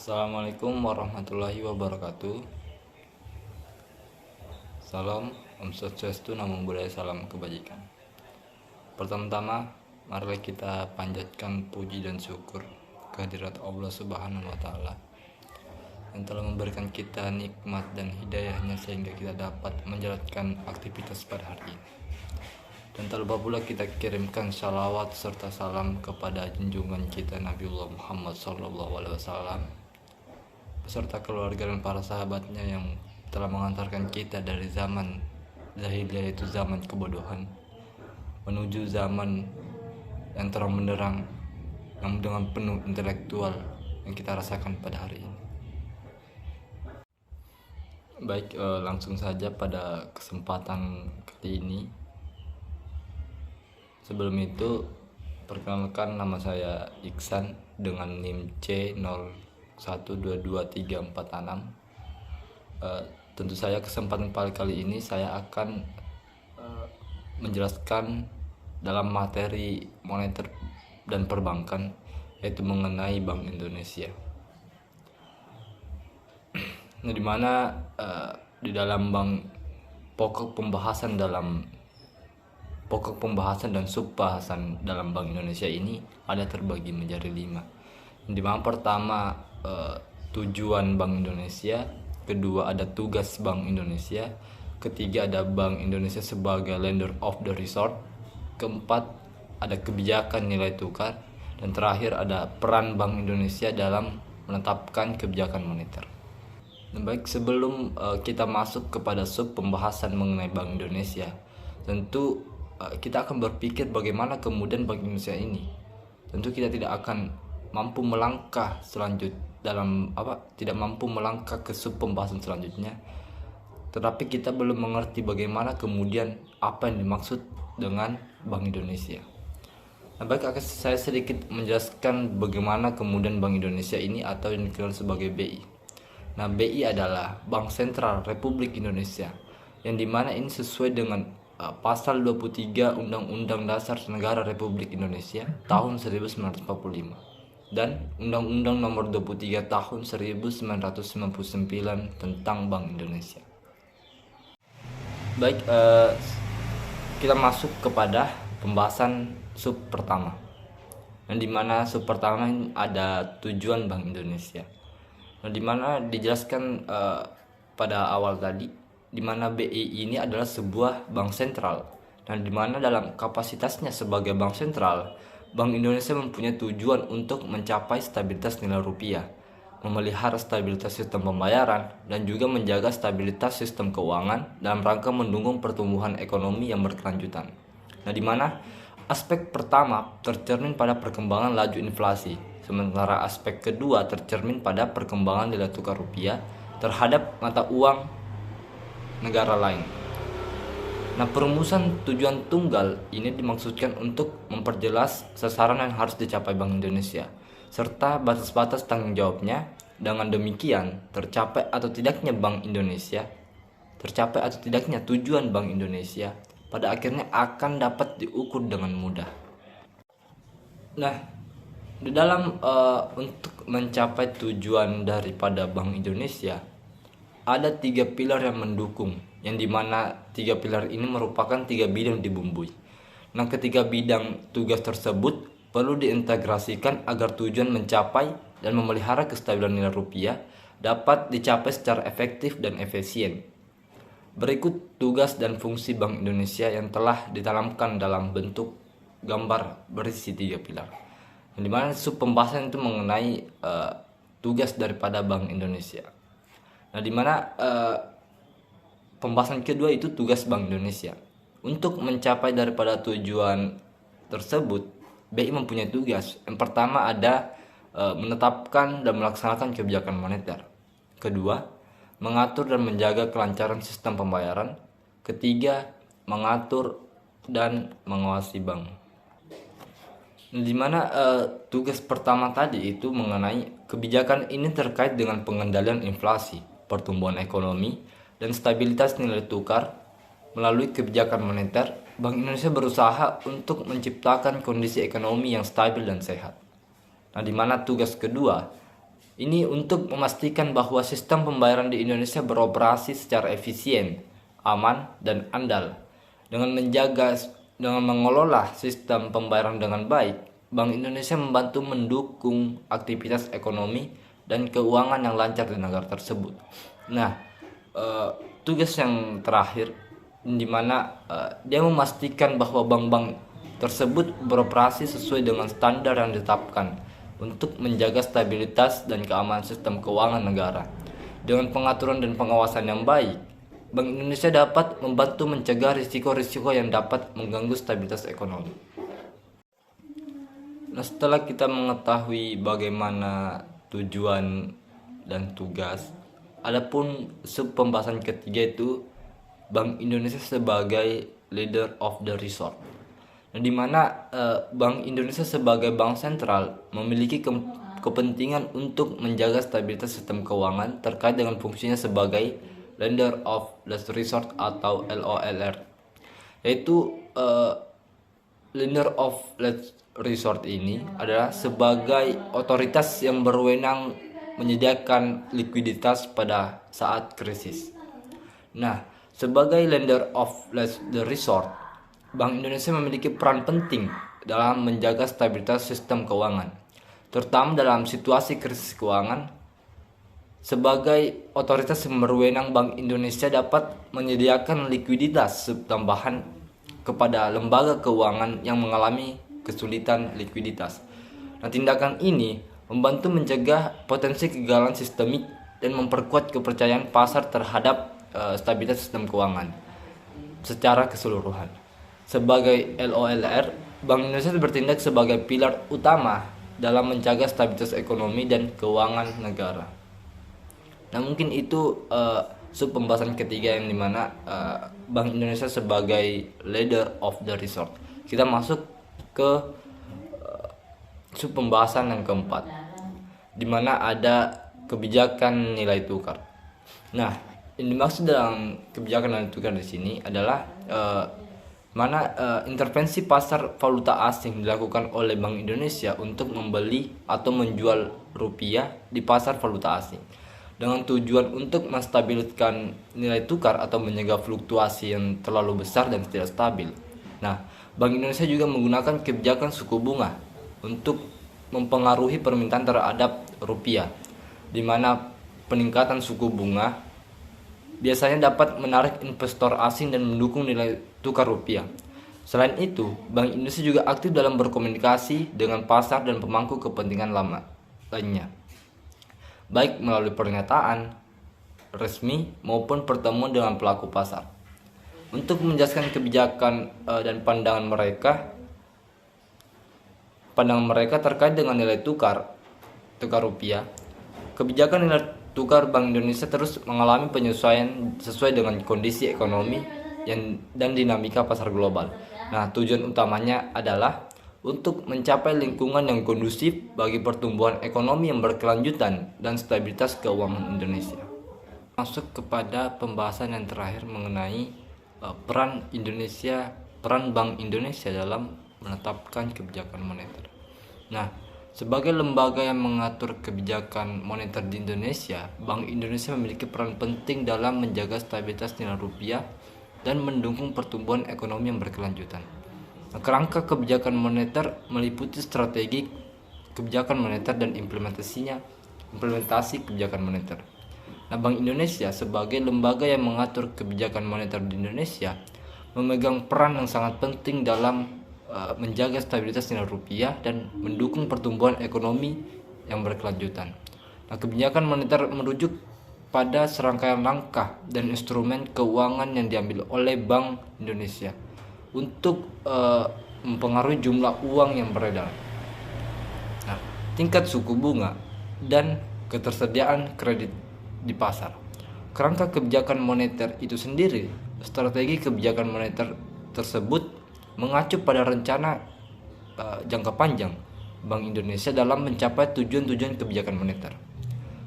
Assalamualaikum warahmatullahi wabarakatuh. Salam, Om Swastiastu, Namo Buddhaya, salam kebajikan. Pertama-tama, mari kita panjatkan puji dan syukur kehadirat Allah Subhanahu wa Ta'ala yang telah memberikan kita nikmat dan hidayahnya sehingga kita dapat menjalankan aktivitas pada hari ini. Dan tak lupa pula kita kirimkan salawat serta salam kepada junjungan kita Nabiullah Muhammad SAW beserta keluarga dan para sahabatnya yang telah mengantarkan kita dari zaman jahiliyah, yaitu zaman kebodohan, menuju zaman yang terang benderang yang dengan penuh intelektual yang kita rasakan pada hari ini. Baik, langsung saja pada kesempatan kali ini. Sebelum itu, perkenalkan, nama saya Iksan dengan NIM C01222346. Tentu saja kesempatan kali ini saya akan menjelaskan dalam materi moneter dan perbankan, yaitu mengenai Bank Indonesia. Nah, dimana di dalam pokok pembahasan dan subbahasan dalam Bank Indonesia ini ada terbagi menjadi 5. Di mana pertama tujuan Bank Indonesia, kedua ada tugas Bank Indonesia, ketiga ada Bank Indonesia sebagai lender of the resort, keempat ada kebijakan nilai tukar, dan terakhir ada peran Bank Indonesia dalam menetapkan kebijakan moneter. Baik, sebelum kita masuk kepada sub pembahasan mengenai Bank Indonesia, tentu kita akan berpikir bagaimana kemudian Bank Indonesia ini. Tentu kita tidak akan mampu melangkah tidak mampu melangkah ke sub pembahasan selanjutnya, tetapi kita belum mengerti bagaimana kemudian apa yang dimaksud dengan Bank Indonesia. Nah, baik, akan saya sedikit menjelaskan bagaimana kemudian Bank Indonesia ini atau yang dikenal sebagai BI. Nah, BI adalah Bank Sentral Republik Indonesia, yang dimana ini sesuai dengan pasal 23 Undang-Undang Dasar Negara Republik Indonesia tahun 1945 dan Undang-Undang Nomor 23 tahun 1999 tentang Bank Indonesia. Baik, kita masuk kepada pembahasan sub pertama, dan dimana sub pertama ada tujuan Bank Indonesia. Nah, dimana dijelaskan pada awal tadi, dimana BI ini adalah sebuah bank sentral, dan dimana dalam kapasitasnya sebagai bank sentral, Bank Indonesia mempunyai tujuan untuk mencapai stabilitas nilai rupiah, memelihara stabilitas sistem pembayaran, dan juga menjaga stabilitas sistem keuangan dalam rangka mendukung pertumbuhan ekonomi yang berkelanjutan. Nah, dimana aspek pertama tercermin pada perkembangan laju inflasi, sementara aspek kedua tercermin pada perkembangan nilai tukar rupiah terhadap mata uang negara lain. Nah, perumusan tujuan tunggal ini dimaksudkan untuk memperjelas sasaran yang harus dicapai Bank Indonesia serta batas-batas tanggung jawabnya. Dengan demikian, tercapai atau tidaknya tujuan Bank Indonesia pada akhirnya akan dapat diukur dengan mudah. Nah, di dalam untuk mencapai tujuan daripada Bank Indonesia, ada 3 pilar yang mendukung, yang dimana 3 pilar ini merupakan 3 bidang dibumbui. Nah, ketiga bidang tugas tersebut perlu diintegrasikan agar tujuan mencapai dan memelihara kestabilan nilai rupiah dapat dicapai secara efektif dan efisien. Berikut tugas dan fungsi Bank Indonesia yang telah ditanamkan dalam bentuk gambar berisi 3 pilar. Yang dimana sub pembahasan itu mengenai tugas daripada Bank Indonesia. Nah, dimana pembahasan kedua itu tugas Bank Indonesia. Untuk mencapai daripada tujuan tersebut, BI mempunyai tugas. Yang pertama ada menetapkan dan melaksanakan kebijakan moneter. Kedua, mengatur dan menjaga kelancaran sistem pembayaran. Ketiga, mengatur dan mengawasi bank. Di mana tugas pertama tadi itu mengenai kebijakan ini terkait dengan pengendalian inflasi, pertumbuhan ekonomi, dan stabilitas nilai tukar. Melalui kebijakan moneter, Bank Indonesia berusaha untuk menciptakan kondisi ekonomi yang stabil dan sehat. Nah, di mana tugas kedua Ini untuk memastikan bahwa sistem pembayaran di Indonesia beroperasi secara efisien, aman, dan andal. Dengan mengelola sistem pembayaran dengan baik, Bank Indonesia membantu mendukung aktivitas ekonomi dan keuangan yang lancar di negara tersebut. Nah, tugas yang terakhir di mana dia memastikan bahwa bank-bank tersebut beroperasi sesuai dengan standar yang ditetapkan untuk menjaga stabilitas dan keamanan sistem keuangan negara. Dengan pengaturan dan pengawasan yang baik, Bank Indonesia dapat membantu mencegah risiko-risiko yang dapat mengganggu stabilitas ekonomi. Nah, setelah kita mengetahui bagaimana tujuan dan tugas, adapun sub pembahasan ketiga itu Bank Indonesia sebagai leader of the resort. Nah, di mana Bank Indonesia sebagai bank sentral memiliki kepentingan untuk menjaga stabilitas sistem keuangan terkait dengan fungsinya sebagai lender of last resort atau LOLR, yaitu lender of last resort ini adalah sebagai otoritas yang berwenang menyediakan likuiditas pada saat krisis. Nah, sebagai lender of last resort, Bank Indonesia memiliki peran penting dalam menjaga stabilitas sistem keuangan, terutama dalam situasi krisis keuangan. Sebagai otoritas yang berwenang, Bank Indonesia dapat menyediakan likuiditas tambahan kepada lembaga keuangan yang mengalami kesulitan likuiditas. Nah, tindakan ini membantu mencegah potensi kegagalan sistemik dan memperkuat kepercayaan pasar terhadap stabilitas sistem keuangan secara keseluruhan. Sebagai LOLR, Bank Indonesia bertindak sebagai pilar utama dalam menjaga stabilitas ekonomi dan keuangan negara. Nah, mungkin itu sub pembahasan ketiga yang dimana Bank Indonesia sebagai leader of the resort. Kita masuk ke sub pembahasan yang keempat, dimana ada kebijakan nilai tukar. Nah, yang dimaksud dalam kebijakan nilai tukar di sini adalah intervensi pasar valuta asing dilakukan oleh Bank Indonesia untuk membeli atau menjual rupiah di pasar valuta asing dengan tujuan untuk menstabilkan nilai tukar atau mencegah fluktuasi yang terlalu besar dan tidak stabil. Nah, Bank Indonesia juga menggunakan kebijakan suku bunga untuk mempengaruhi permintaan terhadap rupiah, di mana peningkatan suku bunga biasanya dapat menarik investor asing dan mendukung nilai tukar rupiah. Selain itu, Bank Indonesia juga aktif dalam berkomunikasi dengan pasar dan pemangku kepentingan lainnya, baik melalui pernyataan resmi maupun pertemuan dengan pelaku pasar. Untuk menjelaskan kebijakan dan pandangan mereka terkait dengan nilai tukar rupiah, kebijakan nilai tukar Bank Indonesia terus mengalami penyesuaian sesuai dengan kondisi ekonomi dan dinamika pasar global. Nah, tujuan utamanya adalah untuk mencapai lingkungan yang kondusif bagi pertumbuhan ekonomi yang berkelanjutan dan stabilitas keuangan Indonesia. Masuk kepada pembahasan yang terakhir mengenai peran Bank Indonesia dalam menetapkan kebijakan moneter. Nah, sebagai lembaga yang mengatur kebijakan moneter di Indonesia, Bank Indonesia memiliki peran penting dalam menjaga stabilitas nilai rupiah dan mendukung pertumbuhan ekonomi yang berkelanjutan. Kerangka kebijakan moneter meliputi strategi kebijakan moneter dan implementasi kebijakan moneter. Nah, Bank Indonesia sebagai lembaga yang mengatur kebijakan moneter di Indonesia memegang peran yang sangat penting dalam menjaga stabilitas nilai rupiah dan mendukung pertumbuhan ekonomi yang berkelanjutan. Nah, kebijakan moneter merujuk pada serangkaian langkah dan instrumen keuangan yang diambil oleh Bank Indonesia untuk mempengaruhi jumlah uang yang beredar, nah, tingkat suku bunga, dan ketersediaan kredit di pasar. Kerangka kebijakan moneter itu sendiri, strategi kebijakan moneter tersebut mengacu pada rencana jangka panjang Bank Indonesia dalam mencapai tujuan-tujuan kebijakan moneter.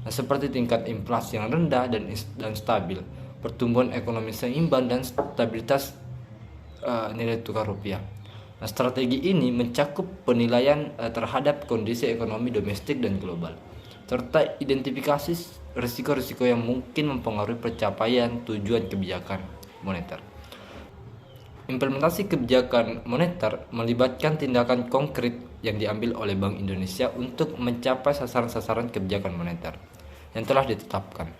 Nah, seperti tingkat inflasi yang rendah dan stabil, pertumbuhan ekonomi seimbang, dan stabilitas nilai tukar rupiah. Nah, strategi ini mencakup penilaian terhadap kondisi ekonomi domestik dan global, serta identifikasi risiko-risiko yang mungkin mempengaruhi pencapaian tujuan kebijakan moneter. Implementasi kebijakan moneter melibatkan tindakan konkret yang diambil oleh Bank Indonesia untuk mencapai sasaran-sasaran kebijakan moneter yang telah ditetapkan.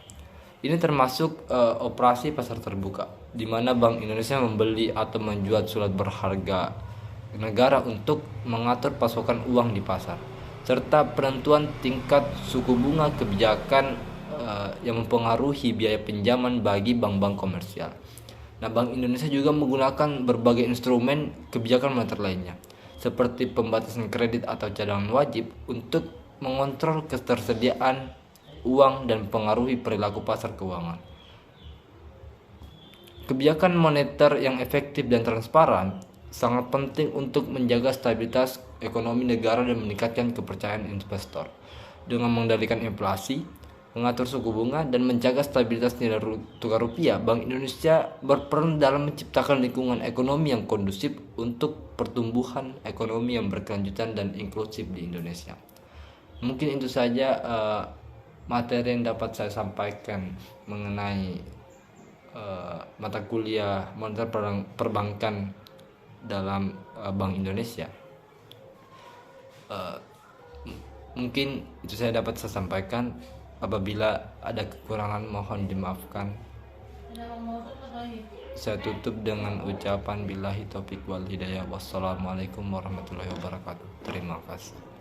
Ini termasuk operasi pasar terbuka, di mana Bank Indonesia membeli atau menjual surat berharga negara untuk mengatur pasokan uang di pasar, serta penentuan tingkat suku bunga kebijakan yang mempengaruhi biaya pinjaman bagi bank-bank komersial. Nah, Bank Indonesia juga menggunakan berbagai instrumen kebijakan moneter lainnya, seperti pembatasan kredit atau cadangan wajib untuk mengontrol ketersediaan uang dan mempengaruhi perilaku pasar keuangan. Kebijakan moneter yang efektif dan transparan sangat penting untuk menjaga stabilitas ekonomi negara dan meningkatkan kepercayaan investor. Dengan mengendalikan inflasi, mengatur suku bunga, dan menjaga stabilitas nilai tukar rupiah, Bank Indonesia berperan dalam menciptakan lingkungan ekonomi yang kondusif untuk pertumbuhan ekonomi yang berkelanjutan dan inklusif di Indonesia. Mungkin itu saja materi yang dapat saya sampaikan mengenai mata kuliah moneter perbankan dalam Bank Indonesia. Mungkin itu saya dapat saya sampaikan. Apabila ada kekurangan mohon dimaafkan. Saya tutup dengan ucapan billahi taufik wal hidayah. Wassalamualaikum warahmatullahi wabarakatuh. Terima kasih.